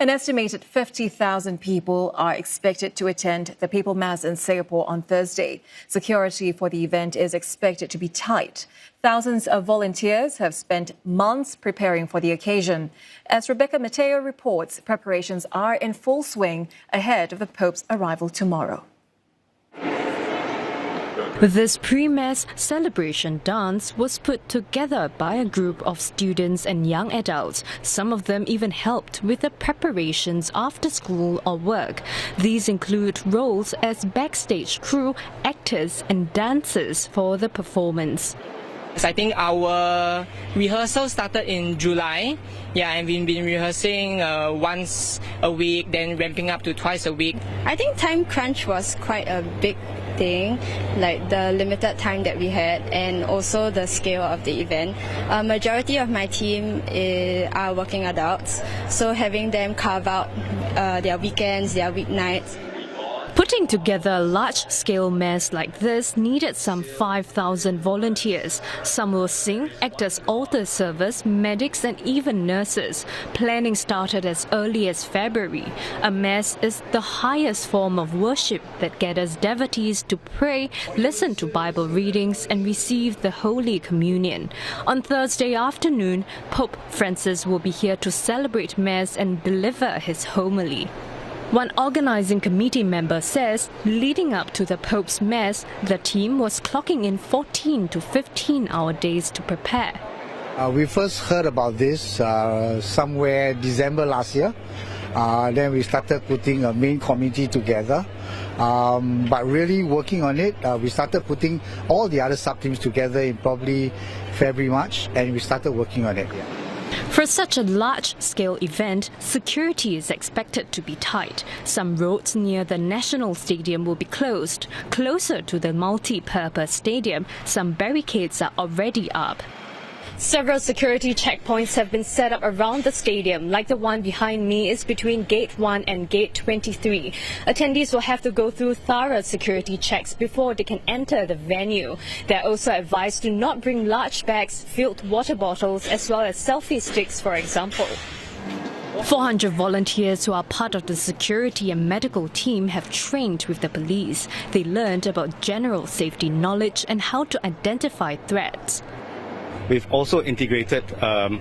An estimated 50,000 people are expected to attend the papal mass in Singapore on Thursday. Security for the event is expected to be tight. Thousands of volunteers have spent months preparing for the occasion. As Rebecca Metteo reports, preparations are in full swing ahead of the Pope's arrival tomorrow. This pre-mass celebration dance was put together by a group of students and young adults. Some of them even helped with the preparations after school or work. These include roles as backstage crew, actors and dancers for the performance. I think our rehearsal started in July. And we've been rehearsing once a week, then ramping up to twice a week. I think time crunch was quite a big thing, like the limited time that we had and also the scale of the event. A majority of my team are working adults, so having them carve out their weekends, their weeknights. Putting together a large-scale mass like this needed some 5,000 volunteers. Some will sing, act as altar servers, medics and even nurses. Planning started as early as February. A mass is the highest form of worship that gathers devotees to pray, listen to Bible readings and receive the Holy Communion. On Thursday afternoon, Pope Francis will be here to celebrate Mass and deliver his homily. One organizing committee member says, leading up to the Pope's Mass, the team was clocking in 14 to 15-hour days to prepare. We first heard about this somewhere December last year. Then we started putting a main committee together. But really working on it, we started putting all the other sub-teams together in probably February, March, and we started working on it. For such a large-scale event, security is expected to be tight. Some roads near the National Stadium will be closed. Closer to the multi-purpose stadium, some barricades are already up. Several security checkpoints have been set up around the stadium, like the one behind me is between Gate 1 and Gate 23. Attendees will have to go through thorough security checks before they can enter the venue. They're also advised to not bring large bags, filled water bottles, as well as selfie sticks, for example. 400 volunteers who are part of the security and medical team have trained with the police. They learned about general safety knowledge and how to identify threats. We've also integrated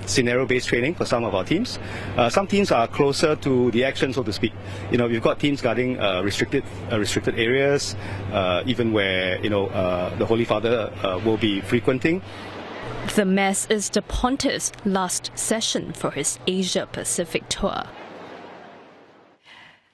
scenario-based training for some of our teams. Some teams are closer to the action, so to speak. We've got teams guarding restricted areas, even where the Holy Father will be frequenting. The Mass is the Pontiff's last session for his Asia-Pacific tour.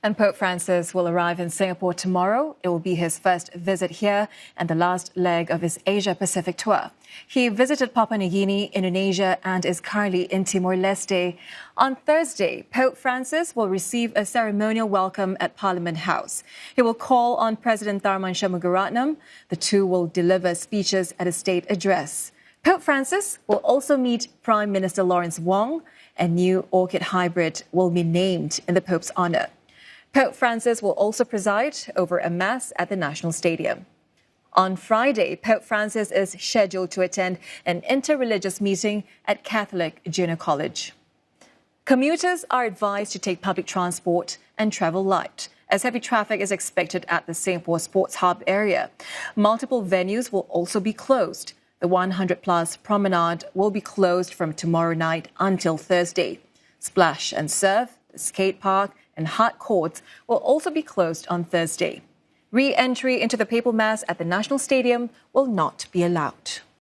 And Pope Francis will arrive in Singapore tomorrow. It will be his first visit here and the last leg of his Asia-Pacific tour. He visited Papua New Guinea, Indonesia, and is currently in Timor-Leste. On Thursday, Pope Francis will receive a ceremonial welcome at Parliament House. He will call on President Tharman Shanmugaratnam. The two will deliver speeches at a state address. Pope Francis will also meet Prime Minister Lawrence Wong. A new orchid hybrid will be named in the Pope's honour. Pope Francis will also preside over a mass at the National Stadium. On Friday, Pope Francis is scheduled to attend an interreligious meeting at Catholic Junior College. Commuters are advised to take public transport and travel light, as heavy traffic is expected at the Singapore Sports Hub area. Multiple venues will also be closed. The 100-plus promenade will be closed from tomorrow night until Thursday. Splash and Surf, the skate park, and hard courts will also be closed on Thursday. Re-entry into the papal mass at the National Stadium will not be allowed.